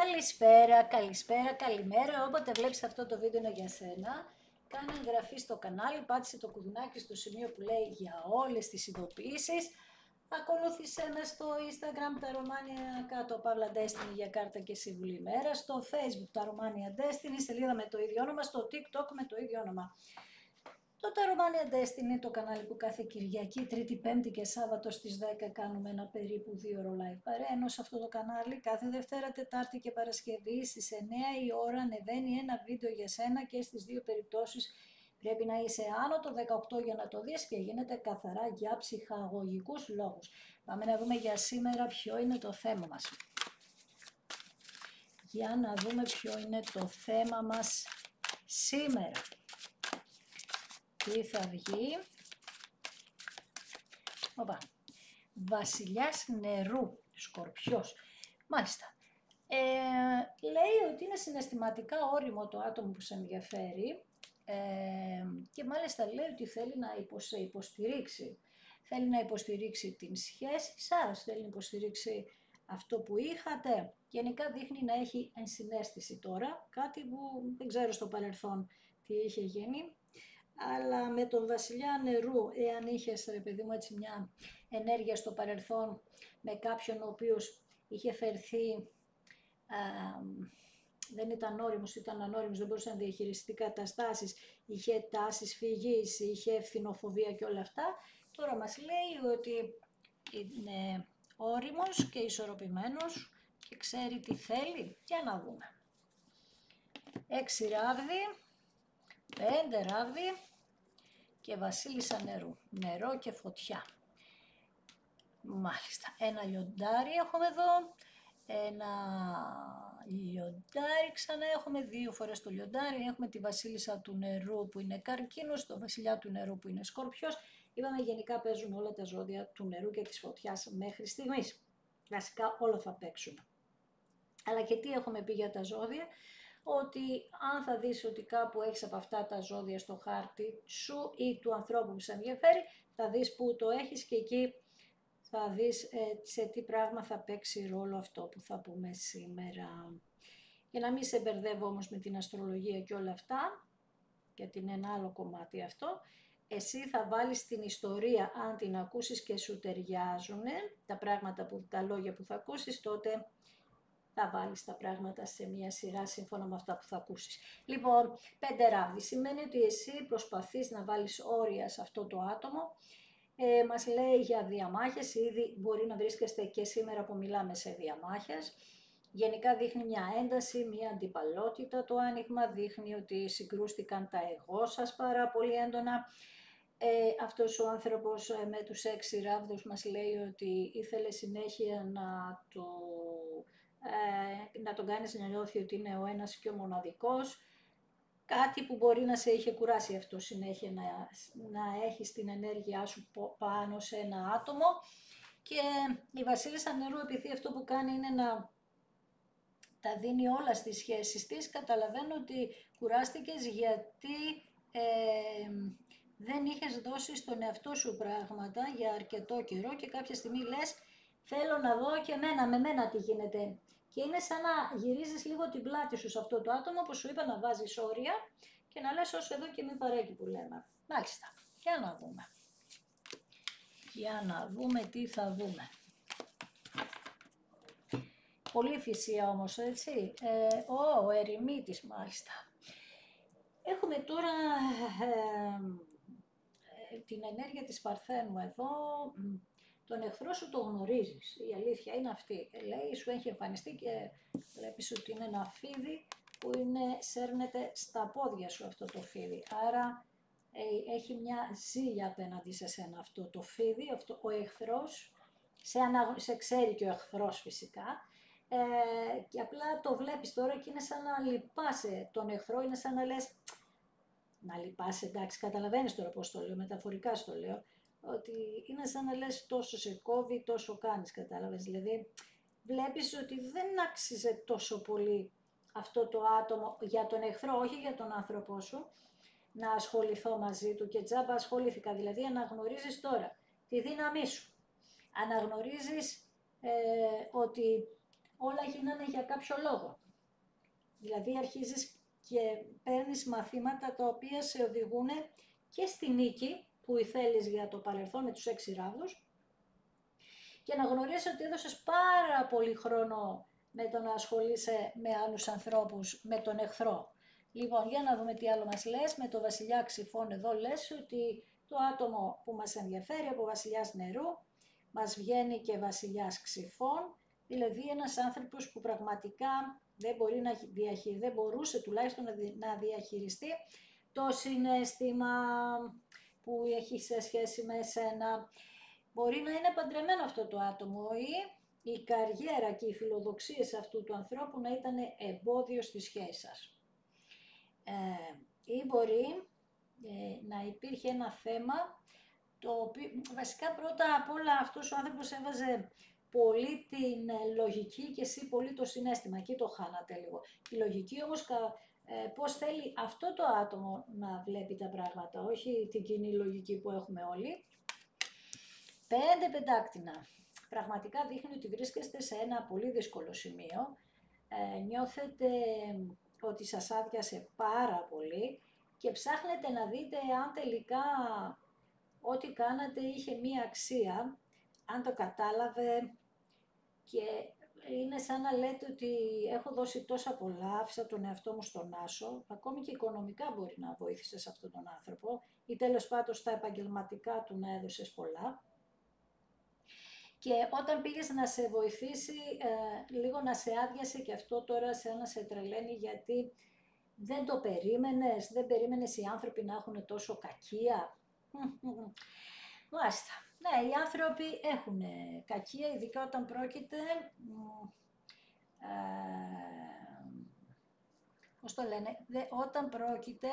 Καλησπέρα, καλησπέρα, καλημέρα. Όποτε βλέπεις αυτό το βίντεο είναι για σένα. Κάνε εγγραφή στο κανάλι, πάτησε το κουδουνάκι στο σημείο που λέει για όλες τις ειδοποιήσεις. Ακολούθησέ με στο Instagram τα Romania κάτω Παύλα Destiny για κάρτα και συμβουλή ημέρα. Στο Facebook τα Romania Destiny, σελίδα με το ίδιο όνομα. Στο TikTok με το ίδιο όνομα. Το Romania Destiny είναι το κανάλι που κάθε Κυριακή, Τρίτη, Πέμπτη και Σάββατο στις 10 κάνουμε ένα περίπου 2 ώρο live παρέα, ενώ σε αυτό το κανάλι κάθε Δευτέρα, Τετάρτη και Παρασκευή στις 9 η ώρα ανεβαίνει ένα βίντεο για σένα και στις δύο περιπτώσεις πρέπει να είσαι άνω το 18 για να το δεις και γίνεται καθαρά για ψυχαγωγικούς λόγους. Πάμε να δούμε για σήμερα ποιο είναι το θέμα μας. Για να δούμε ποιο είναι το θέμα μας σήμερα. Τι θα βγει. Οπα. Βασιλιάς νερού, Σκορπιός. Μάλιστα. Λέει ότι είναι συναισθηματικά όριμο το άτομο που σε ενδιαφέρει και μάλιστα λέει ότι θέλει να υποστηρίξει. Θέλει να υποστηρίξει την σχέση σας, θέλει να υποστηρίξει αυτό που είχατε. Γενικά δείχνει να έχει ενσυναίσθηση τώρα, κάτι που δεν ξέρω στο παρελθόν τι είχε γίνει. Αλλά με τον βασιλιά νερού, εάν είχες ρε παιδί μου έτσι μια ενέργεια στο παρελθόν με κάποιον ο οποίος είχε φερθεί, δεν ήταν όριμος, ήταν ανώριμος, δεν μπορούσε να διαχειριστεί καταστάσεις, είχε τάσεις φυγής, είχε ευθυνοφοβία και όλα αυτά, τώρα μας λέει ότι είναι όριμος και ισορροπημένος και ξέρει τι θέλει. Για να δούμε. 6 ράβδι, 5 ράβδι και βασίλισσα νερού, νερό και φωτιά. Μάλιστα, ένα λιοντάρι έχουμε εδώ, ένα λιοντάρι ξανά έχουμε, 2 φορές το λιοντάρι, έχουμε τη βασίλισσα του νερού που είναι καρκίνος, το βασιλιά του νερού που είναι σκορπιός. Είπαμε γενικά παίζουν όλα τα ζώδια του νερού και της φωτιάς μέχρι στιγμής. Βασικά όλα θα παίξουν. Αλλά και τι έχουμε πει για τα ζώδια, ότι αν θα δεις ότι κάπου έχεις από αυτά τα ζώδια στο χάρτη σου ή του ανθρώπου που σε ενδιαφέρει, θα δεις που το έχεις και εκεί θα δεις σε τι πράγμα θα παίξει ρόλο αυτό που θα πούμε σήμερα. Για να μην σε μπερδεύω όμως με την αστρολογία και όλα αυτά, γιατί είναι ένα άλλο κομμάτι αυτό, εσύ θα βάλεις την ιστορία, αν την ακούσεις και σου ταιριάζουν τα πράγματα, τα λόγια που θα ακούσεις, τότε θα βάλεις τα πράγματα σε μια σειρά σύμφωνα με αυτά που θα ακούσεις. Λοιπόν, 5 ράβδι σημαίνει ότι εσύ προσπαθείς να βάλεις όρια σε αυτό το άτομο. Μας λέει για διαμάχες, ήδη μπορεί να βρίσκεστε και σήμερα που μιλάμε σε διαμάχες. Γενικά δείχνει μια ένταση, μια αντιπαλότητα το άνοιγμα, δείχνει ότι συγκρούστηκαν τα εγώ σας πάρα πολύ έντονα. Αυτός ο άνθρωπος με τους 6 ράβδους μας λέει ότι ήθελε συνέχεια να τον κάνεις να νιώθει ότι είναι ο ένας και ο μοναδικός, κάτι που μπορεί να σε είχε κουράσει αυτό συνέχεια, να έχεις την ενέργειά σου πάνω σε ένα άτομο. Και η βασίλισσα νερού, επειδή αυτό που κάνει είναι να τα δίνει όλα στις σχέσεις της, καταλαβαίνω ότι κουράστηκες γιατί δεν είχες δώσει στον εαυτό σου πράγματα για αρκετό καιρό και κάποια στιγμή λες θέλω να δω και με μένα τι γίνεται. Και είναι σαν να γυρίζεις λίγο την πλάτη σου σε αυτό το άτομο που σου είπα να βάζεις όρια και να λες όσο εδώ και μη παρέκει που λέμε. Μάλιστα, για να δούμε. Για να δούμε τι θα δούμε. Πολύ θυσία όμως, έτσι. Ο ερημίτης μάλιστα. Έχουμε τώρα την ενέργεια της Παρθένου εδώ. Τον εχθρό σου το γνωρίζεις, η αλήθεια είναι αυτή. Λέει, σου έχει εμφανιστεί και βλέπεις ότι είναι ένα φίδι που σέρνεται στα πόδια σου αυτό το φίδι. Άρα έχει μια ζήλια απέναντι σε σένα αυτό το φίδι, ο εχθρός, σε ξέρει και ο εχθρός φυσικά. Και απλά το βλέπεις τώρα και είναι σαν να λυπάσαι τον εχθρό, είναι σαν να λες, να λυπάσαι, εντάξει, καταλαβαίνεις τώρα πώς το λέω, μεταφορικά στο λέω, ότι είναι σαν να λες τόσο σε κόβει, τόσο κάνεις, κατάλαβες, δηλαδή βλέπεις ότι δεν άξιζε τόσο πολύ αυτό το άτομο για τον εχθρό, όχι για τον άνθρωπό σου, να ασχοληθώ μαζί του και τζάμπα ασχολήθηκα, δηλαδή αναγνωρίζεις τώρα τη δύναμή σου, αναγνωρίζεις ότι όλα γίνανε για κάποιο λόγο. Δηλαδή αρχίζεις και παίρνεις μαθήματα τα οποία σε οδηγούν και στη νίκη που θέλεις για το παρελθόν με τους 6 ράβδους και να γνωρίσεις ότι έδωσες πάρα πολύ χρόνο με το να ασχολείσαι με άλλους ανθρώπους, με τον εχθρό. Λοιπόν, για να δούμε τι άλλο μας λες. Με το βασιλιά Ξυφών εδώ λες ότι το άτομο που μας ενδιαφέρει από βασιλιάς νερού μας βγαίνει και βασιλιάς Ξυφών, δηλαδή ένας άνθρωπος που πραγματικά δεν μπορούσε τουλάχιστον να διαχειριστεί το συναίσθημα που έχει σε σχέση με εσένα. Μπορεί να είναι παντρεμένο αυτό το άτομο ή η καριέρα και οι φιλοδοξίες αυτού του ανθρώπου να ήταν εμπόδιο στη σχέση σας. Ή μπορεί να υπήρχε ένα θέμα, το οποίο βασικά πρώτα απ' όλα αυτός ο άνθρωπος έβαζε πολύ την λογική και εσύ πολύ το συναίσθημα. Εκεί το χάνατε λίγο. Η λογική όμως πώς θέλει αυτό το άτομο να βλέπει τα πράγματα, όχι την κοινή λογική που έχουμε όλοι. 5 πεντάκτηνα. Πραγματικά δείχνει ότι βρίσκεστε σε ένα πολύ δύσκολο σημείο. Νιώθετε ότι σας άδειασε πάρα πολύ και ψάχνετε να δείτε αν τελικά ό,τι κάνατε είχε μία αξία, αν το κατάλαβε και είναι σαν να λέτε ότι έχω δώσει τόσα πολλά, άφησα τον εαυτό μου στον άσο, ακόμη και οικονομικά μπορεί να βοήθησες αυτόν τον άνθρωπο ή τέλος πάντων στα επαγγελματικά του να έδωσες πολλά. Και όταν πήγες να σε βοηθήσει, λίγο να σε άδειασε και αυτό τώρα να σε τρελαίνει γιατί δεν το περίμενες, δεν περίμενες οι άνθρωποι να έχουν τόσο κακία. Μάλιστα. Ναι, οι άνθρωποι έχουν κακία, ειδικά όταν πρόκειται, πώς το λένε, όταν πρόκειται,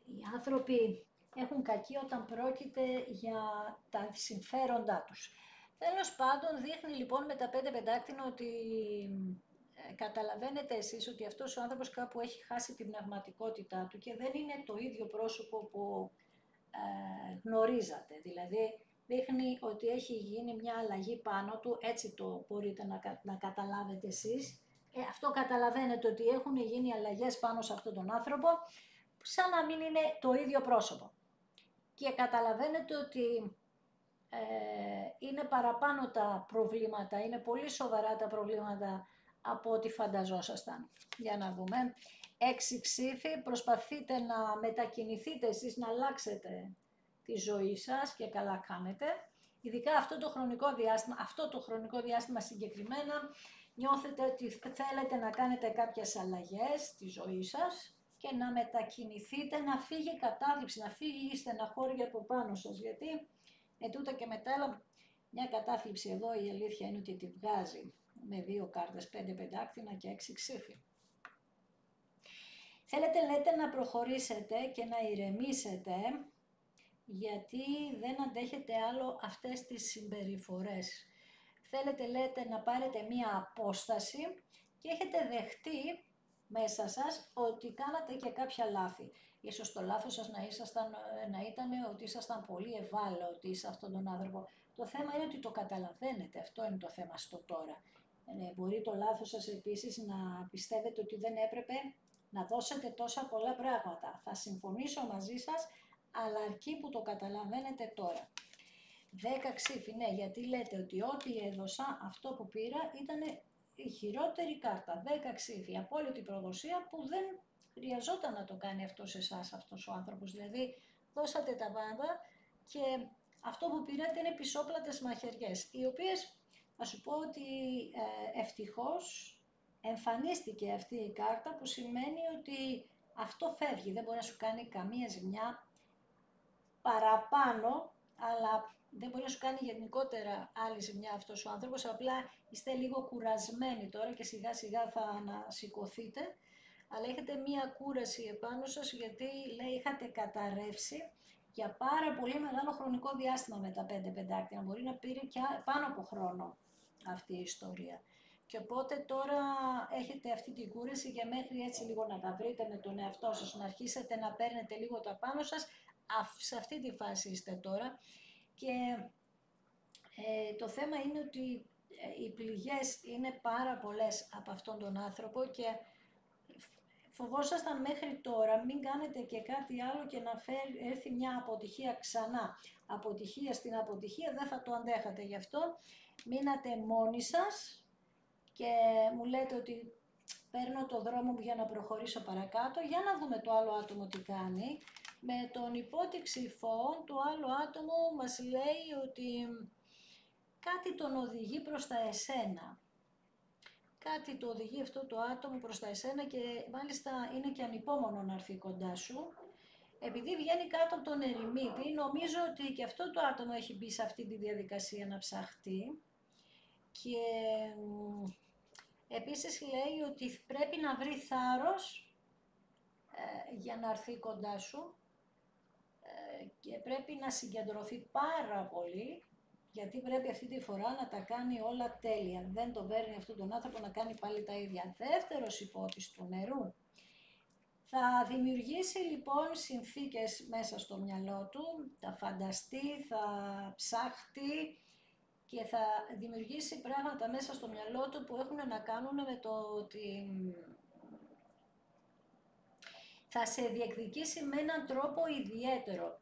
οι άνθρωποι έχουν κακία όταν πρόκειται για τα συμφέροντά τους. Τέλος πάντων, δείχνει λοιπόν με τα 5 πεντάκτηνα ότι καταλαβαίνετε εσείς ότι αυτός ο άνθρωπος κάπου έχει χάσει την πνευματικότητά του και δεν είναι το ίδιο πρόσωπο που γνωρίζατε. Δηλαδή, δείχνει ότι έχει γίνει μια αλλαγή πάνω του, έτσι το μπορείτε να καταλάβετε εσείς. Αυτό καταλαβαίνετε ότι έχουν γίνει αλλαγές πάνω σε αυτόν τον άνθρωπο, σαν να μην είναι το ίδιο πρόσωπο. Και καταλαβαίνετε ότι είναι παραπάνω τα προβλήματα, είναι πολύ σοβαρά τα προβλήματα από ό,τι φανταζόσασταν. Για να δούμε. 6 ξύφοι, προσπαθείτε να μετακινηθείτε εσείς, να αλλάξετε τη ζωή σας και καλά κάνετε. Ειδικά αυτό το χρονικό διάστημα συγκεκριμένα νιώθετε ότι θέλετε να κάνετε κάποιες αλλαγές στη ζωή σας και να μετακινηθείτε, να φύγει η κατάθλιψη, να φύγει η στεναχώρια από πάνω σας, γιατί με τούτα και μετά μια κατάθλιψη εδώ η αλήθεια είναι ότι τη βγάζει με 2 κάρτες, 5 πεντάκτηνα και 6 ξύφη. Θέλετε λέτε να προχωρήσετε και να ηρεμήσετε, γιατί δεν αντέχετε άλλο αυτές τις συμπεριφορές. Θέλετε λέτε να πάρετε μία απόσταση και έχετε δεχτεί μέσα σας ότι κάνατε και κάποια λάθη. Ίσως το λάθος σας να ήταν ότι ήσασταν πολύ ευάλωτοι σε αυτόν τον άνθρωπο. Το θέμα είναι ότι το καταλαβαίνετε, αυτό είναι το θέμα στο τώρα. Μπορεί το λάθος σας επίσης να πιστεύετε ότι δεν έπρεπε να δώσετε τόσα πολλά πράγματα. Θα συμφωνήσω μαζί σας, αλλά αρκεί που το καταλαβαίνετε τώρα. 10 ξύφη, ναι, γιατί λέτε ότι ό,τι έδωσα, αυτό που πήρα ήταν η χειρότερη κάρτα. 10 ξύφη, απόλυτη προδοσία που δεν χρειαζόταν να το κάνει αυτό σε εσάς, αυτός ο άνθρωπος. Δηλαδή, δώσατε τα πάντα και αυτό που πήρατε είναι πισόπλατες μαχαιριές, οι οποίες, να σου πω ότι ευτυχώς εμφανίστηκε αυτή η κάρτα, που σημαίνει ότι αυτό φεύγει, δεν μπορεί να σου κάνει καμία ζημιά παραπάνω, αλλά δεν μπορεί να σου κάνει γενικότερα άλλη ζημιά αυτός ο άνθρωπος, απλά είστε λίγο κουρασμένοι τώρα και σιγά σιγά θα ανασηκωθείτε, αλλά έχετε μία κούραση επάνω σας, γιατί λέει είχατε καταρρεύσει για πάρα πολύ μεγάλο χρονικό διάστημα με τα 5 πεντάκτηνα, μπορεί να πήρε και πάνω από χρόνο αυτή η ιστορία. Και οπότε τώρα έχετε αυτή την κούραση για μέχρι έτσι λίγο να τα βρείτε με τον εαυτό σας, να αρχίσετε να παίρνετε λίγο τα πάνω σας. Σε αυτή τη φάση είστε τώρα και Το θέμα είναι ότι οι πληγές είναι πάρα πολλές από αυτόν τον άνθρωπο και φοβόσασταν μέχρι τώρα μην κάνετε και κάτι άλλο και να έρθει μια αποτυχία ξανά. Αποτυχία στην αποτυχία δεν θα το αντέχατε, γι' αυτό μείνατε μόνοι σας και μου λέτε ότι παίρνω το δρόμο μου για να προχωρήσω παρακάτω, για να δούμε το άλλο άτομο τι κάνει. Με τον υπότηξη φόον, το άλλο άτομο μας λέει ότι κάτι τον οδηγεί προς τα εσένα. Κάτι το οδηγεί αυτό το άτομο προς τα εσένα και μάλιστα είναι και ανυπόμονο να έρθει κοντά σου. Επειδή βγαίνει κάτω από τον ερημίτη, νομίζω ότι και αυτό το άτομο έχει μπει σε αυτή τη διαδικασία να ψαχτεί. Και επίσης λέει ότι πρέπει να βρει θάρρος για να έρθει κοντά σου και πρέπει να συγκεντρωθεί πάρα πολύ, γιατί πρέπει αυτή τη φορά να τα κάνει όλα τέλεια. Δεν τον παίρνει αυτόν τον άνθρωπο να κάνει πάλι τα ίδια. Δεύτερος υπότης του νερού. Θα δημιουργήσει λοιπόν συνθήκες μέσα στο μυαλό του, θα φανταστεί, θα ψάχτει και θα δημιουργήσει πράγματα μέσα στο μυαλό του που έχουν να κάνουν με το ότι θα σε διεκδικήσει με έναν τρόπο ιδιαίτερο.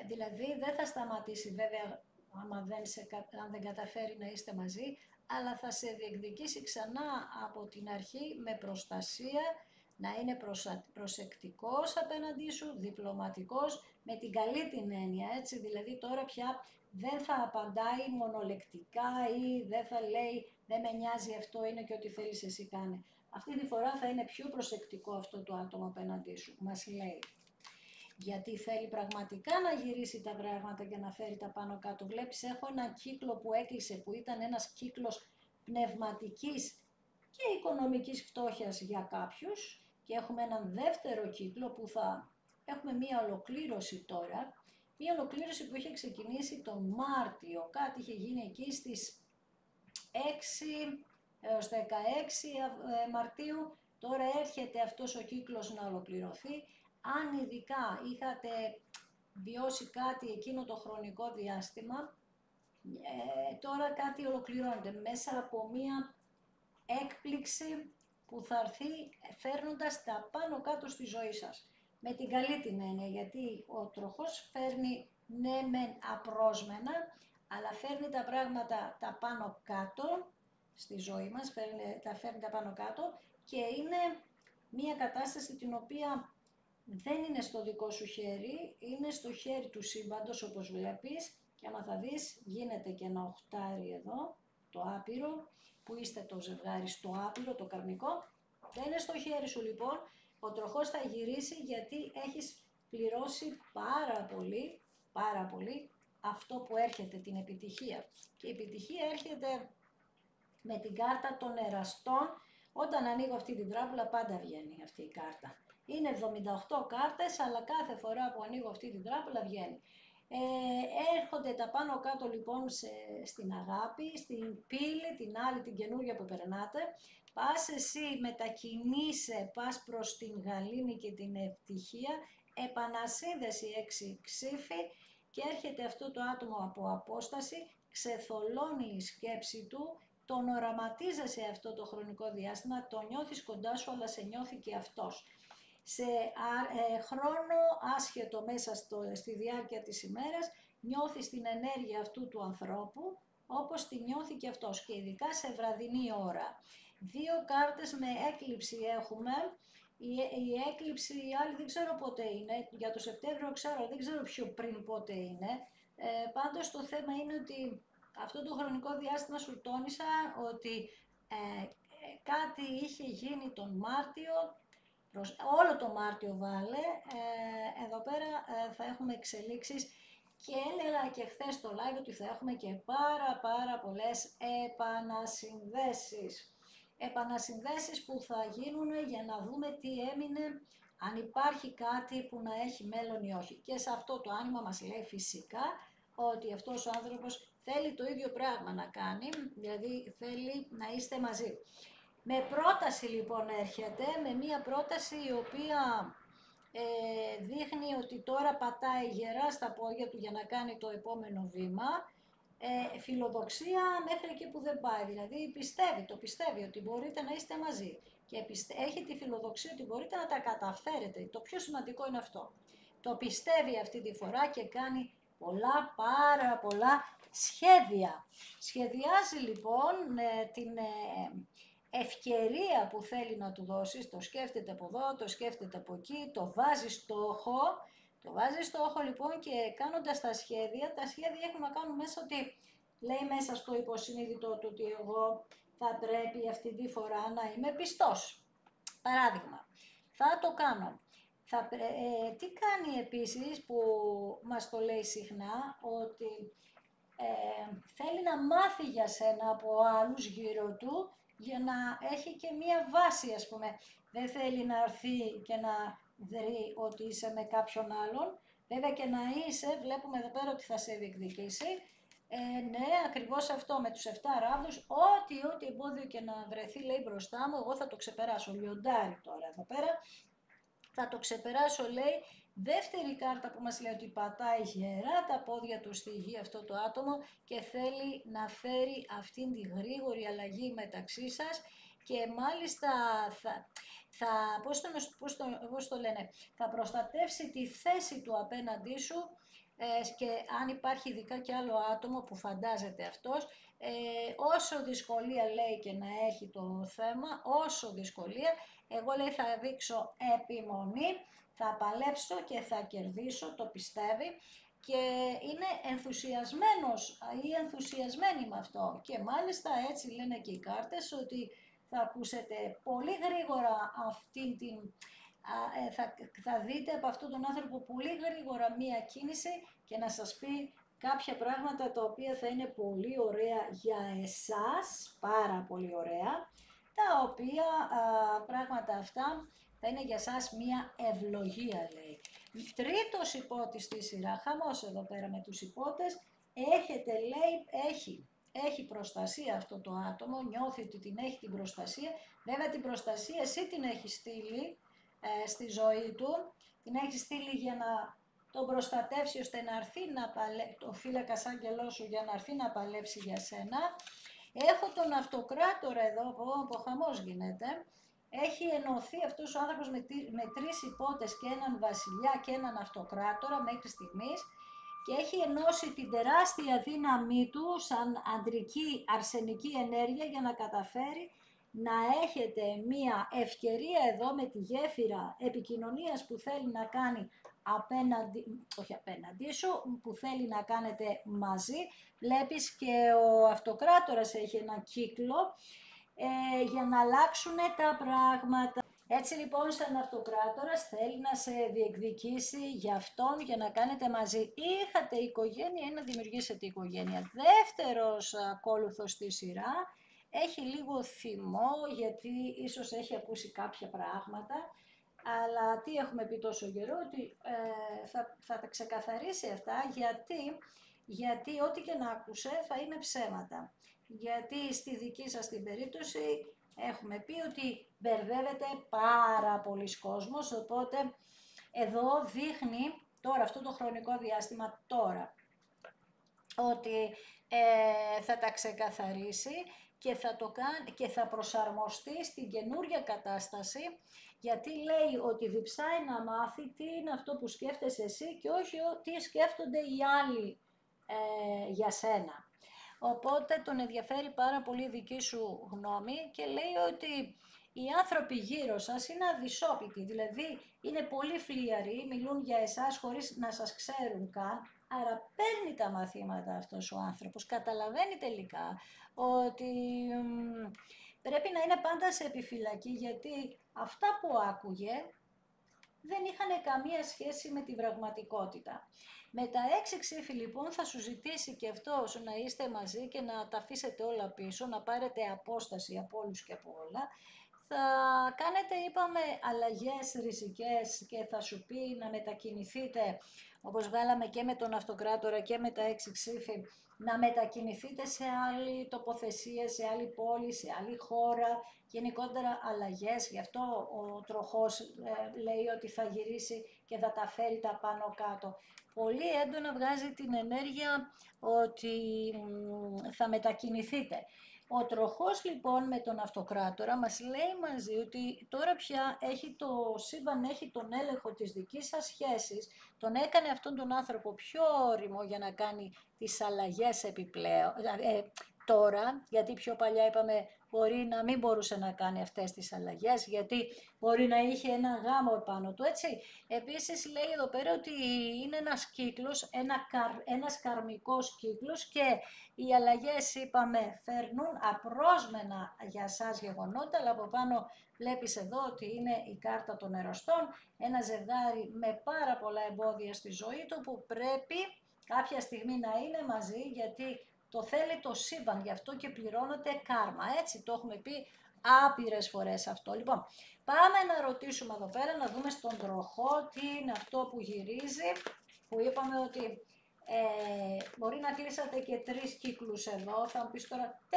Δηλαδή δεν θα σταματήσει βέβαια αν δεν καταφέρει να είστε μαζί, αλλά θα σε διεκδικήσει ξανά από την αρχή με προστασία, να είναι προσεκτικός απέναντί σου, διπλωματικός, με την καλή την έννοια, έτσι, δηλαδή τώρα πια δεν θα απαντάει μονολεκτικά ή δεν θα λέει δεν με νοιάζει, αυτό είναι και ό,τι θέλεις εσύ κάνε. Αυτή τη φορά θα είναι πιο προσεκτικό αυτό το άτομο απέναντί σου, μας λέει. Γιατί θέλει πραγματικά να γυρίσει τα πράγματα και να φέρει τα πάνω κάτω. Βλέπεις, έχω ένα κύκλο που έκλεισε, που ήταν ένας κύκλος πνευματικής και οικονομικής φτώχειας για κάποιους και έχουμε έναν δεύτερο κύκλο που θα έχουμε μία ολοκλήρωση τώρα, μία ολοκλήρωση που είχε ξεκινήσει τον Μάρτιο, κάτι είχε γίνει εκεί στις 6 έως 16 Μαρτίου, τώρα έρχεται αυτός ο κύκλος να ολοκληρωθεί. Αν ειδικά είχατε βιώσει κάτι εκείνο το χρονικό διάστημα, τώρα κάτι ολοκληρώνεται μέσα από μία έκπληξη που θα έρθει φέρνοντας τα πάνω κάτω στη ζωή σας. Με την καλή την έννοια, γιατί ο τροχός φέρνει ναι μεν απρόσμενα, αλλά φέρνει τα πράγματα τα πάνω κάτω στη ζωή μας, τα φέρνει τα πάνω κάτω και είναι μία κατάσταση την οποία δεν είναι στο δικό σου χέρι, είναι στο χέρι του σύμπαντος όπως βλέπεις και άμα θα δεις γίνεται και ένα οχτάρι εδώ, το άπειρο, που είστε το ζευγάρι στο άπειρο, το καρμικό, δεν είναι στο χέρι σου λοιπόν, ο τροχός θα γυρίσει γιατί έχεις πληρώσει πάρα πολύ αυτό που έρχεται, την επιτυχία. Και η επιτυχία έρχεται με την κάρτα των εραστών, όταν ανοίγω αυτή την τράπουλα πάντα βγαίνει αυτή η κάρτα. Είναι 78 κάρτες, αλλά κάθε φορά που ανοίγω αυτή την τράπουλα βγαίνει. Έρχονται τα πάνω κάτω λοιπόν στην αγάπη, στην πύλη, την άλλη την καινούργια που περνάτε. Πας εσύ, μετακινείσαι, πας προς την γαλήνη και την ευτυχία, επανασύνδεση 6 ξύφη και έρχεται αυτό το άτομο από απόσταση, ξεθολώνει η σκέψη του, τον οραματίζεσαι αυτό το χρονικό διάστημα, τον νιώθεις κοντά σου αλλά σε νιώθει και αυτός. Σε χρόνο άσχετο μέσα στη διάρκεια της ημέρας νιώθεις την ενέργεια αυτού του ανθρώπου όπως τη νιώθει και αυτός και ειδικά σε βραδινή ώρα. 2 κάρτες με έκλειψη έχουμε. Η έκλειψη η άλλη δεν ξέρω πότε είναι, για το Σεπτέμβριο ξέρω, δεν ξέρω πιο πριν πότε είναι. Πάντως το θέμα είναι ότι αυτό το χρονικό διάστημα σου τόνισα ότι κάτι είχε γίνει τον Μάρτιο, όλο το Μάρτιο βάλε, εδώ πέρα θα έχουμε εξελίξεις και έλεγα και χθες στο live ότι θα έχουμε και πάρα πολλές επανασυνδέσεις. Επανασυνδέσεις που θα γίνουν για να δούμε τι έμεινε, αν υπάρχει κάτι που να έχει μέλλον ή όχι. Και σε αυτό το άνοιγμα μας λέει φυσικά ότι αυτός ο άνθρωπος θέλει το ίδιο πράγμα να κάνει, δηλαδή θέλει να είστε μαζί. Με πρόταση λοιπόν έρχεται, με μία πρόταση η οποία δείχνει ότι τώρα πατάει γερά στα πόδια του για να κάνει το επόμενο βήμα. φιλοδοξία μέχρι εκεί που δεν πάει. Δηλαδή το πιστεύει ότι μπορείτε να είστε μαζί και έχει τη φιλοδοξία ότι μπορείτε να τα καταφέρετε. Το πιο σημαντικό είναι αυτό. Το πιστεύει αυτή τη φορά και κάνει πάρα πολλά σχέδια. Σχεδιάζει λοιπόν την ευκαιρία που θέλει να του δώσεις, το σκέφτεται από εδώ, το σκέφτεται από εκεί, το βάζει στόχο. Το βάζει στόχο λοιπόν και κάνοντας τα σχέδια έχουν να κάνουν μέσα ότι λέει μέσα στο υποσυνείδητο του ότι εγώ θα πρέπει αυτή τη φορά να είμαι πιστός. Παράδειγμα, θα το κάνω. Τι κάνει επίσης που μας το λέει συχνά, ότι θέλει να μάθει για σένα από άλλους γύρω του για να έχει και μία βάση, ας πούμε. Δεν θέλει να έρθει και να δει ότι είσαι με κάποιον άλλον. Βέβαια και να είσαι, βλέπουμε εδώ πέρα ότι θα σε διεκδικήσει. Ναι, ακριβώς αυτό με τους 7 ράβδους, ό,τι εμπόδιο και να βρεθεί λέει μπροστά μου, εγώ θα το ξεπεράσω. Λιοντάρι τώρα εδώ πέρα, θα το ξεπεράσω λέει. Δεύτερη κάρτα που μας λέει ότι πατάει γερά τα πόδια του στη γη αυτό το άτομο και θέλει να φέρει αυτήν τη γρήγορη αλλαγή μεταξύ σας και μάλιστα θα προστατεύσει τη θέση του απέναντί σου και αν υπάρχει ειδικά και άλλο άτομο που φαντάζεται αυτός, όσο δυσκολία λέει και να έχει το θέμα, όσο δυσκολία, εγώ λέει θα δείξω επιμονή, θα παλέψω και θα κερδίσω, το πιστεύει και είναι ενθουσιασμένος ή ενθουσιασμένη με αυτό και μάλιστα έτσι λένε και οι κάρτες ότι θα ακούσετε πολύ γρήγορα αυτήν την, θα δείτε από αυτόν τον άνθρωπο πολύ γρήγορα μία κίνηση και να σας πει κάποια πράγματα τα οποία θα είναι πολύ ωραία για εσάς, πάρα πολύ ωραία, τα οποία πράγματα αυτά θα είναι για σας μία ευλογία λέει. Τρίτος υπότης στη σειρά, χαμός εδώ πέρα με τους υπότες, έχετε λέει, έχει προστασία αυτό το άτομο, νιώθει ότι την έχει την προστασία, βέβαια την προστασία εσύ την έχει στείλει στη ζωή του, την έχει στείλει για να τον προστατεύσει ώστε να έρθει να το φύλακας άγγελός σου για να έρθει να παλέψει για σένα. Έχω τον αυτοκράτορα εδώ, από χαμός γίνεται, έχει ενωθεί αυτός ο άνθρωπος με 3 υπότες και έναν βασιλιά και έναν αυτοκράτορα μέχρι στιγμής και έχει ενώσει την τεράστια δύναμή του σαν αντρική αρσενική ενέργεια για να καταφέρει να έχετε μία ευκαιρία εδώ με τη γέφυρα επικοινωνίας που θέλει να κάνει απέναντί σου, που θέλει να κάνετε μαζί. Βλέπεις και ο αυτοκράτορας έχει ένα κύκλο για να αλλάξουν τα πράγματα. Έτσι λοιπόν σαν αυτοκράτορας θέλει να σε διεκδικήσει για αυτόν για να κάνετε μαζί. Είχατε οικογένεια ή να δημιουργήσετε οικογένεια. Δεύτερος ακόλουθος στη σειρά έχει λίγο θυμό γιατί ίσως έχει ακούσει κάποια πράγματα. Αλλά τι έχουμε πει τόσο καιρό, ότι θα τα ξεκαθαρίσει αυτά γιατί ό,τι και να άκουσε θα είναι ψέματα. Γιατί στη δική σας την περίπτωση έχουμε πει ότι μπερδεύεται πάρα πολλοί κόσμος, οπότε εδώ δείχνει τώρα αυτό το χρονικό διάστημα τώρα ότι θα τα ξεκαθαρίσει και θα προσαρμοστεί στην καινούρια κατάσταση γιατί λέει ότι διψάει να μάθει τι είναι αυτό που σκέφτεσαι εσύ και όχι τι σκέφτονται οι άλλοι για σένα. Οπότε τον ενδιαφέρει πάρα πολύ δική σου γνώμη και λέει ότι οι άνθρωποι γύρω σας είναι αδυσόπιτοι, δηλαδή είναι πολύ φλίαροι, μιλούν για εσάς χωρίς να σας ξέρουν καν, άρα παίρνει τα μαθήματα αυτός ο άνθρωπος, καταλαβαίνει τελικά ότι πρέπει να είναι πάντα σε επιφυλακή γιατί αυτά που άκουγε δεν είχαν καμία σχέση με την πραγματικότητα. Με τα 6 ξύφη λοιπόν θα σου ζητήσει και αυτός να είστε μαζί και να τα αφήσετε όλα πίσω, να πάρετε απόσταση από όλους και από όλα. Θα κάνετε, είπαμε, αλλαγές ριζικές και θα σου πει να μετακινηθείτε, όπως βγάλαμε και με τον αυτοκράτορα και με τα 6 ξύφη, να μετακινηθείτε σε άλλη τοποθεσία, σε άλλη πόλη, σε άλλη χώρα, γενικότερα αλλαγές. Γι' αυτό ο τροχός λέει ότι θα γυρίσει και θα τα φέρει τα πάνω κάτω. πολύ έντονα βγάζει την ενέργεια ότι θα μετακινηθείτε. Ο τροχός λοιπόν με τον αυτοκράτορα μας λέει μαζί ότι τώρα πια το σύμπαν έχει τον έλεγχο της δικής σας σχέσης, τον έκανε αυτόν τον άνθρωπο πιο ώριμο για να κάνει τις αλλαγές επιπλέον, τώρα, γιατί πιο παλιά είπαμε μπορεί να μην μπορούσε να κάνει αυτές τις αλλαγές, γιατί μπορεί να είχε ένα γάμο επάνω του, έτσι. Επίσης λέει εδώ πέρα ότι είναι ένας κύκλος, ένας καρμικός κύκλος και οι αλλαγές, είπαμε, φέρνουν απρόσμενα για σας γεγονότα, αλλά από πάνω βλέπεις εδώ ότι είναι η κάρτα των ερωστών, ένα ζευγάρι με πάρα πολλά εμπόδια στη ζωή του που πρέπει κάποια στιγμή να είναι μαζί, γιατί το θέλει το σύμπαν, γι' αυτό και πληρώνεται κάρμα, έτσι το έχουμε πει άπειρες φορές αυτό. Λοιπόν, πάμε να ρωτήσουμε εδώ πέρα, να δούμε στον τροχό τι είναι αυτό που γυρίζει, που είπαμε ότι μπορεί να κλείσατε και 3 κύκλους εδώ, θα μου πεις τώρα 4,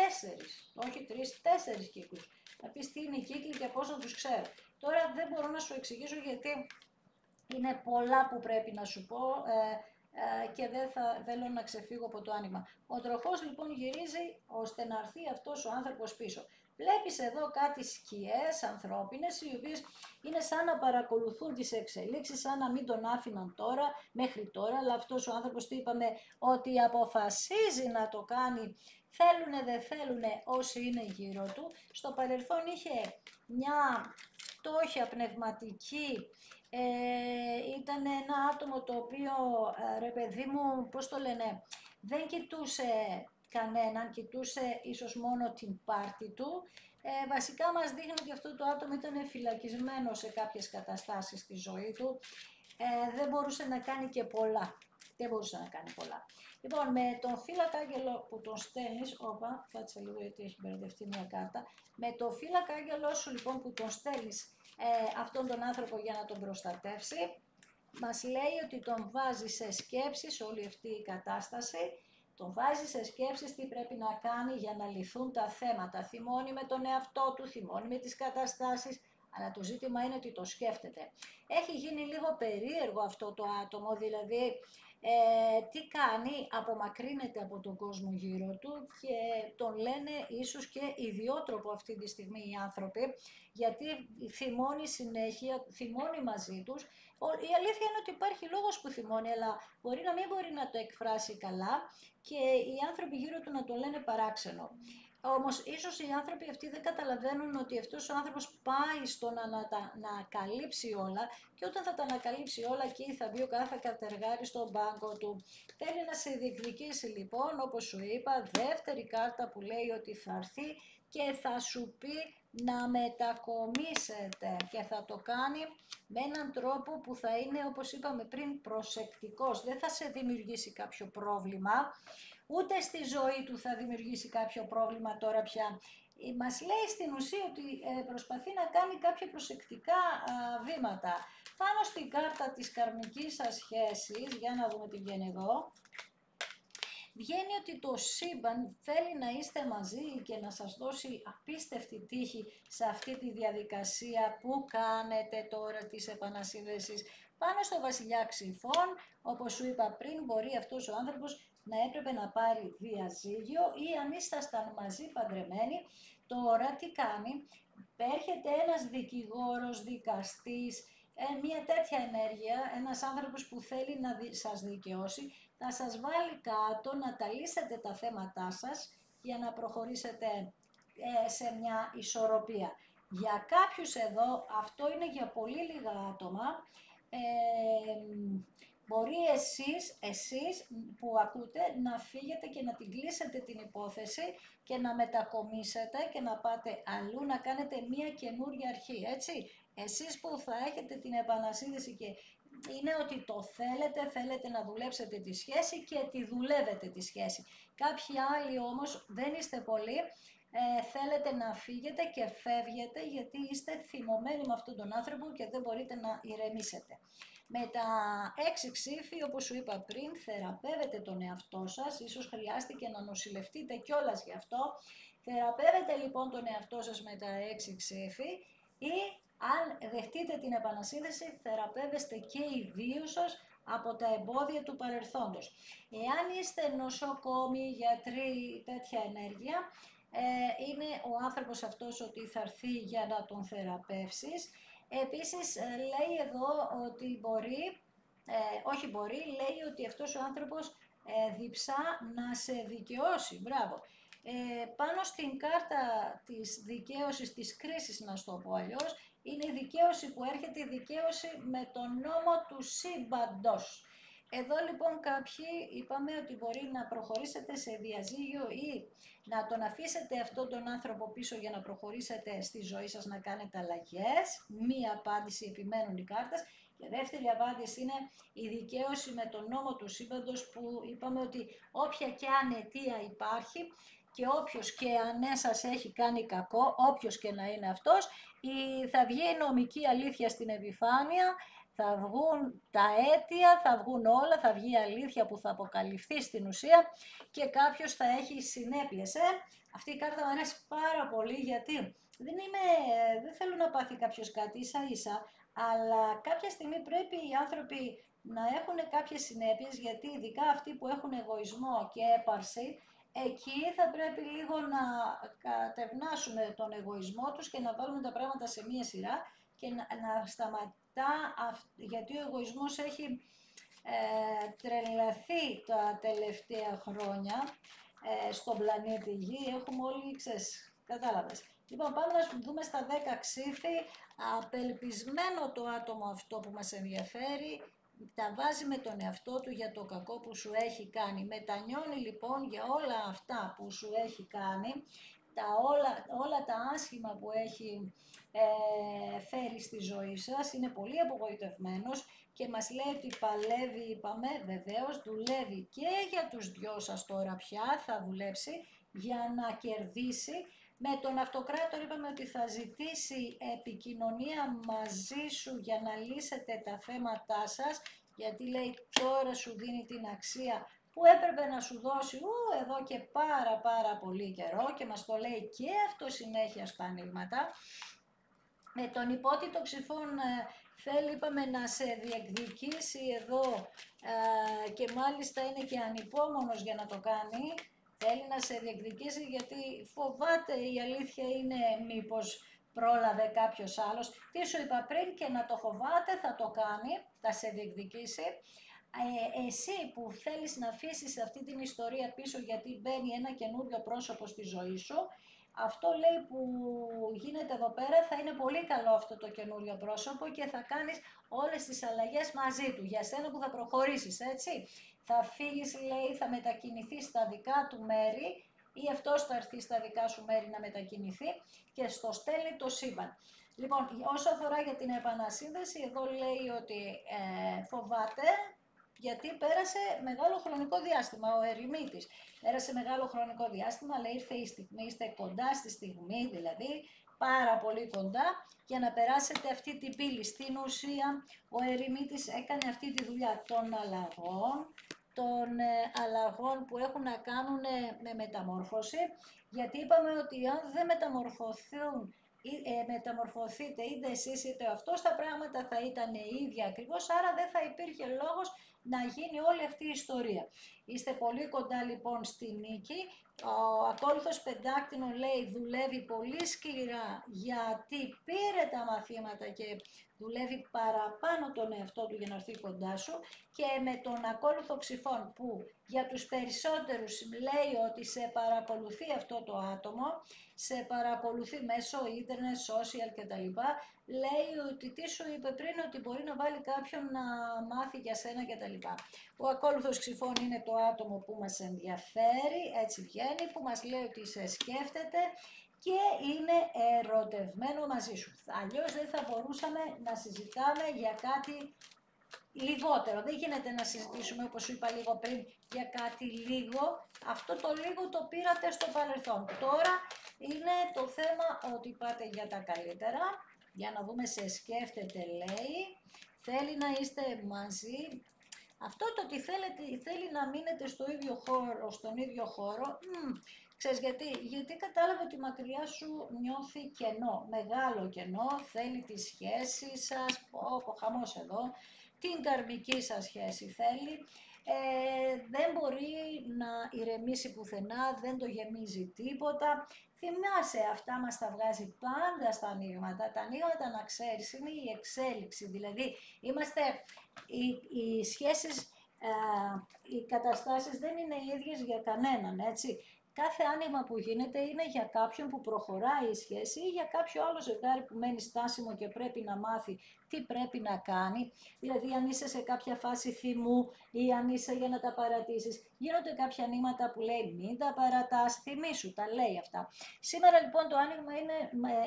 όχι 3, 4 κύκλους. Θα πεις τι είναι οι κύκλοι και πώς να τους ξέρω. Τώρα δεν μπορώ να σου εξηγήσω γιατί είναι πολλά που πρέπει να σου πω, και δεν θέλω να ξεφύγω από το άνοιγμα. Ο τροχός λοιπόν γυρίζει ώστε να έρθει αυτός ο άνθρωπος πίσω. Βλέπεις εδώ κάτι σκιές ανθρώπινες, οι οποίες είναι σαν να παρακολουθούν τις εξελίξεις, σαν να μην τον άφηναν τώρα, μέχρι τώρα, αλλά αυτός ο άνθρωπος, τι είπαμε, ότι αποφασίζει να το κάνει, θέλουνε δεν θέλουνε όσοι είναι γύρω του. Στο παρελθόν είχε μια φτώχεια πνευματική, ήταν ένα άτομο το οποίο, ρε παιδί μου, πώς το λένε, δεν κοιτούσε κανέναν, κοιτούσε ίσως μόνο την πάρτη του. Βασικά μας δείχνει ότι αυτό το άτομο ήταν φυλακισμένο σε κάποιες καταστάσεις στη ζωή του, δεν μπορούσε να κάνει και πολλά. Δεν μπορούσε να κάνει πολλά. Λοιπόν, με τον φύλακα άγγελο που τον στέλνεις, κάτσε λίγο γιατί έχει μπερδευτεί μια κάρτα. Με τον φύλακα άγγελο σου λοιπόν που τον στέλνεις αυτόν τον άνθρωπο για να τον προστατεύσει, μας λέει ότι τον βάζει σε σκέψεις όλη αυτή η κατάσταση, τον βάζει σε σκέψεις τι πρέπει να κάνει για να λυθούν τα θέματα. Θυμώνει με τον εαυτό του, θυμώνει με τις καταστάσεις, αλλά το ζήτημα είναι ότι το σκέφτεται. Έχει γίνει λίγο περίεργο αυτό το άτομο, δηλαδή τι κάνει, απομακρύνεται από τον κόσμο γύρω του και τον λένε ίσως και ιδιότροπο αυτή τη στιγμή οι άνθρωποι, γιατί θυμώνει συνέχεια, θυμώνει μαζί τους. Η αλήθεια είναι ότι υπάρχει λόγος που θυμώνει, αλλά μπορεί να μην μπορεί να το εκφράσει καλά και οι άνθρωποι γύρω του να το λένε παράξενο. Όμως ίσως οι άνθρωποι αυτοί δεν καταλαβαίνουν ότι αυτός ο άνθρωπος πάει στο να καλύψει όλα, και όταν θα τα ανακαλύψει όλα εκεί θα μπει ο κάθε κατεργάρι στον πάγκο του. Θέλει να σε διεκδικήσει λοιπόν, όπως σου είπα, δεύτερη κάρτα που λέει ότι θα έρθει και θα σου πει να μετακομίσετε και θα το κάνει με έναν τρόπο που θα είναι, όπως είπαμε πριν, προσεκτικός. Δεν θα σε δημιουργήσει κάποιο πρόβλημα, ούτε στη ζωή του θα δημιουργήσει κάποιο πρόβλημα τώρα πια. Μας λέει στην ουσία ότι προσπαθεί να κάνει κάποια προσεκτικά βήματα. Πάνω στην κάρτα της καρμικής σας σχέσης, για να δούμε τι βγαίνει εδώ, βγαίνει ότι το σύμπαν θέλει να είστε μαζί και να σας δώσει απίστευτη τύχη σε αυτή τη διαδικασία που κάνετε τώρα της επανασύνδεσης. Πάνω στο βασιλιά Ξυφών, όπως σου είπα πριν, μπορεί αυτός ο άνθρωπος να έπρεπε να πάρει διαζύγιο ή αν ήσασταν μαζί παντρεμένοι, τώρα τι κάνει, έρχεται ένας δικηγόρος, δικαστής, μια τέτοια ενέργεια, ένας άνθρωπος που θέλει να σας δικαιώσει, θα σας βάλει κάτω να τα λύσετε τα θέματά σας για να προχωρήσετε σε μια ισορροπία. Για κάποιους εδώ, αυτό είναι για πολύ λίγα άτομα, μπορεί εσείς που ακούτε να φύγετε και να την κλείσετε την υπόθεση και να μετακομίσετε και να πάτε αλλού, να κάνετε μία καινούργια αρχή, έτσι. Εσείς που θα έχετε την επανασύνδεση και είναι ότι το θέλετε να δουλέψετε τη σχέση και τη δουλεύετε τη σχέση. Κάποιοι άλλοι όμως δεν είστε πολλοί, θέλετε να φύγετε και φεύγετε γιατί είστε θυμωμένοι με αυτόν τον άνθρωπο και δεν μπορείτε να ηρεμήσετε. Με τα 6 ψήφοι, όπως σου είπα πριν, θεραπεύετε τον εαυτό σας, ίσως χρειάστηκε να νοσηλευτείτε κιόλας γι' αυτό. Θεραπεύετε λοιπόν τον εαυτό σας με τα 6 ψήφοι ή αν δεχτείτε την επανασύνδεση, θεραπεύεστε και οι δύο σας από τα εμπόδια του παρελθόντος. Εάν είστε νοσοκόμοι, γιατροί, τέτοια ενέργεια, είναι ο άνθρωπος αυτός ότι θα έρθει για να τον θεραπεύσεις. Επίσης λέει εδώ ότι μπορεί, όχι μπορεί, λέει ότι αυτός ο άνθρωπος διψά να σε δικαιώσει. Μπράβο. Πάνω στην κάρτα της δικαίωσης, της κρίσης, να στο πω αλλιώς, είναι η δικαίωση που έρχεται, η δικαίωση με τον νόμο του σύμπαντος. Εδώ λοιπόν κάποιοι είπαμε ότι μπορεί να προχωρήσετε σε διαζύγιο ή να τον αφήσετε αυτόν τον άνθρωπο πίσω για να προχωρήσετε στη ζωή σας, να κάνετε αλλαγές. Μία απάντηση, επιμένουν οι κάρτες. Και δεύτερη απάντηση είναι η δικαίωση με τον νόμο του σύμπαντος, που είπαμε ότι όποια και αν αιτία υπάρχει και όποιος και αν σας έχει κάνει κακό, όποιος και να είναι αυτός, θα βγει η νομική αλήθεια στην επιφάνεια, θα βγουν τα αίτια, θα βγουν όλα, θα βγει η αλήθεια που θα αποκαλυφθεί στην ουσία και κάποιος θα έχει συνέπειες. Αυτή η κάρτα μου αρέσει πάρα πολύ, γιατί δεν θέλω να πάθει κάποιος κάτι ίσα ίσα, αλλά κάποια στιγμή πρέπει οι άνθρωποι να έχουν κάποιες συνέπειες, γιατί ειδικά αυτοί που έχουν εγωισμό και έπαρση, εκεί θα πρέπει λίγο να κατευνάσουμε τον εγωισμό τους και να βάλουμε τα πράγματα σε μία σειρά και να σταματά, γιατί ο εγωισμός έχει τρελαθεί τα τελευταία χρόνια στον πλανήτη Γη. Έχουμε όλοι, κατάλαβες. Λοιπόν, πάμε να δούμε στα 10 ξύφη. Απελπισμένο το άτομο αυτό που μας ενδιαφέρει, τα βάζει με τον εαυτό του για το κακό που σου έχει κάνει. Μετανιώνει λοιπόν για όλα αυτά που σου έχει κάνει, όλα τα άσχημα που έχει φέρει στη ζωή σας. Είναι πολύ απογοητευμένος και μας λέει ότι παλεύει, είπαμε, βεβαίως, δουλεύει και για τους δυο σας τώρα πια, θα δουλέψει για να κερδίσει. Με τον Αυτοκράτορα είπαμε ότι θα ζητήσει επικοινωνία μαζί σου για να λύσετε τα θέματά σας, γιατί λέει τώρα σου δίνει την αξία που έπρεπε να σου δώσει εδώ και πάρα πολύ καιρό, και μας το λέει και αυτό συνέχεια στα ανοίγματα. Με τον υπότιτλο Ξυφών θέλει, είπαμε, να σε διεκδικήσει εδώ και μάλιστα είναι και ανυπόμονος για να το κάνει. Θέλει να σε διεκδικήσει γιατί φοβάται, η αλήθεια είναι, μήπως πρόλαβε κάποιος άλλος. Τι σου είπα πριν, και να το φοβάται θα το κάνει, θα σε διεκδικήσει. Εσύ που θέλεις να αφήσεις αυτή την ιστορία πίσω γιατί μπαίνει ένα καινούριο πρόσωπο στη ζωή σου, αυτό λέει που γίνεται εδώ πέρα, θα είναι πολύ καλό αυτό το καινούριο πρόσωπο και θα κάνεις όλες τις αλλαγές μαζί του, για σένα που θα προχωρήσεις, έτσι. Θα φύγεις, λέει, θα μετακινηθείς στα δικά του μέρη ή αυτός θα έρθει στα δικά σου μέρη να μετακινηθεί και στο στέλνει το σύμπαν. Λοιπόν, όσο αφορά για την επανασύνδεση, εδώ λέει ότι φοβάται, γιατί πέρασε μεγάλο χρονικό διάστημα, ο ερημίτης πέρασε μεγάλο χρονικό διάστημα, αλλά ήρθε η στιγμή, είστε κοντά στη στιγμή, δηλαδή πάρα πολύ κοντά, για να περάσετε αυτή την πύλη. Στην ουσία, ο ερημίτης έκανε αυτή τη δουλειά των αλλαγών που έχουν να κάνουν με μεταμόρφωση, γιατί είπαμε ότι αν δεν μεταμορφωθείτε είτε εσείς είτε αυτός, τα πράγματα θα ήταν ίδια ακριβώς, άρα δεν θα υπήρχε λόγος να γίνει όλη αυτή η ιστορία. Είστε πολύ κοντά λοιπόν στη νίκη. Ο ακόλουθος πεντάκτηνο λέει δουλεύει πολύ σκληρά γιατί πήρε τα μαθήματα και δουλεύει παραπάνω τον εαυτό του για να έρθει κοντά σου, και με τον ακόλουθο Ξυφών που για τους περισσότερους λέει ότι σε παρακολουθεί αυτό το άτομο, σε παρακολουθεί μέσω ίντερνετ, social κτλ. Λέει ότι τι σου είπε πριν, ότι μπορεί να βάλει κάποιον να μάθει για σένα κτλ. Ο ακόλουθος Ξυφών είναι το άτομο που μας ενδιαφέρει, έτσι βγαίνει, που μας λέει ότι σε σκέφτεται και είναι ερωτευμένο μαζί σου. Αλλιώς δεν θα μπορούσαμε να συζητάμε για κάτι λιγότερο. Δεν γίνεται να συζητήσουμε, όπως σου είπα λίγο πριν, για κάτι λίγο. Αυτό το λίγο το πήρατε στο παρελθόν. Τώρα είναι το θέμα ότι πάτε για τα καλύτερα. Για να δούμε, σε σκέφτεται λέει, θέλει να είστε μαζί. Αυτό το ότι θέλει να μείνετε στον ίδιο χώρο, ξέρεις γιατί κατάλαβε ότι μακριά σου νιώθει κενό, μεγάλο κενό, θέλει τη σχέση σας, χαμός εδώ, την καρμική σας σχέση θέλει, δεν μπορεί να ηρεμήσει πουθενά, δεν το γεμίζει τίποτα. Θυμάσαι, αυτά μας τα βγάζει πάντα στα ανοίγματα. Τα ανοίγματα, να ξέρεις, είναι η εξέλιξη. Δηλαδή, οι σχέσεις, οι καταστάσεις δεν είναι ίδιες για κανέναν, έτσι. Κάθε άνοιγμα που γίνεται είναι για κάποιον που προχωράει η σχέση ή για κάποιο άλλο ζευγάρι που μένει στάσιμο και πρέπει να μάθει τι πρέπει να κάνει. Δηλαδή, αν είσαι σε κάποια φάση θυμού ή αν είσαι για να τα παρατήσεις, γίνονται κάποια ανοίγματα που λέει μην τα παρατάς, θυμήσου, τα λέει αυτά. Σήμερα λοιπόν το άνοιγμα είναι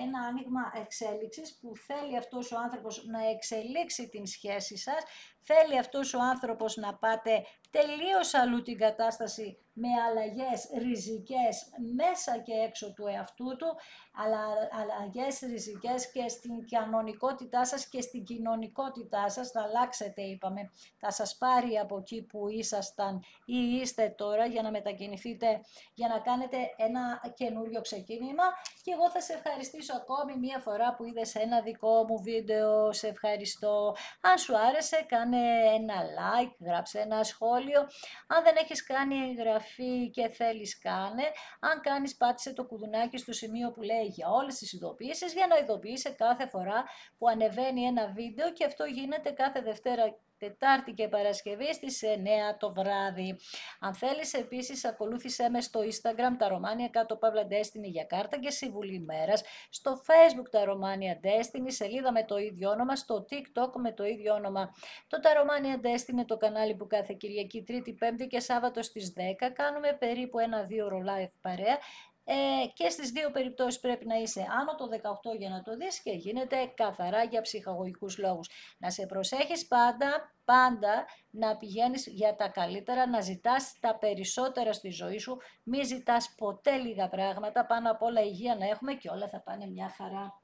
ένα άνοιγμα εξέλιξης που θέλει αυτός ο άνθρωπος να εξελίξει την σχέση σας, θέλει αυτός ο άνθρωπος να πάτε τελείως αλλού την κατάσταση με αλλαγές ριζικές μέσα και έξω του εαυτού του, αλλά αλλαγές ριζικές και στην κανονικότητά σας και στην κοινωνικότητά σας. Θα αλλάξετε, είπαμε, θα σας πάρει από εκεί που ήσασταν ή είστε τώρα για να μετακινηθείτε, για να κάνετε ένα καινούριο ξεκίνημα. Και εγώ θα σε ευχαριστήσω ακόμη μία φορά που είδες ένα δικό μου βίντεο. Σε ευχαριστώ. Αν σου άρεσε, κάνε ένα like, γράψε ένα σχόλιο. Αν δεν έχεις κάνει εγγραφή και θέλεις, κάνε. Αν κάνεις, πάτησε το κουδουνάκι στο σημείο που λέει για όλες τις ειδοποιήσεις, για να ειδοποιείσαι κάθε φορά που ανεβαίνει ένα βίντεο, και αυτό γίνεται κάθε Δευτέρα, Τετάρτη και Παρασκευή στις 9 το βράδυ. Αν θέλεις επίσης, ακολούθησέ με στο Instagram τα Romania Destiny για κάρτα και συμβουλή μέρας, στο Facebook τα Romania Destiny, σελίδα με το ίδιο όνομα, στο TikTok με το ίδιο όνομα. Το τα Romania Destiny είναι το κανάλι που κάθε Κυριακή, Τρίτη, Πέμπτη και Σάββατο στις 10 κάνουμε περίπου 1-2 ώρο live παρέα. Και στις δύο περιπτώσεις πρέπει να είσαι άνω το 18 για να το δεις και γίνεται καθαρά για ψυχαγωγικούς λόγους. Να σε προσέχεις πάντα να πηγαίνεις για τα καλύτερα, να ζητάς τα περισσότερα στη ζωή σου, μη ζητάς ποτέ λίγα πράγματα, πάνω απ' όλα υγεία να έχουμε και όλα θα πάνε μια χαρά.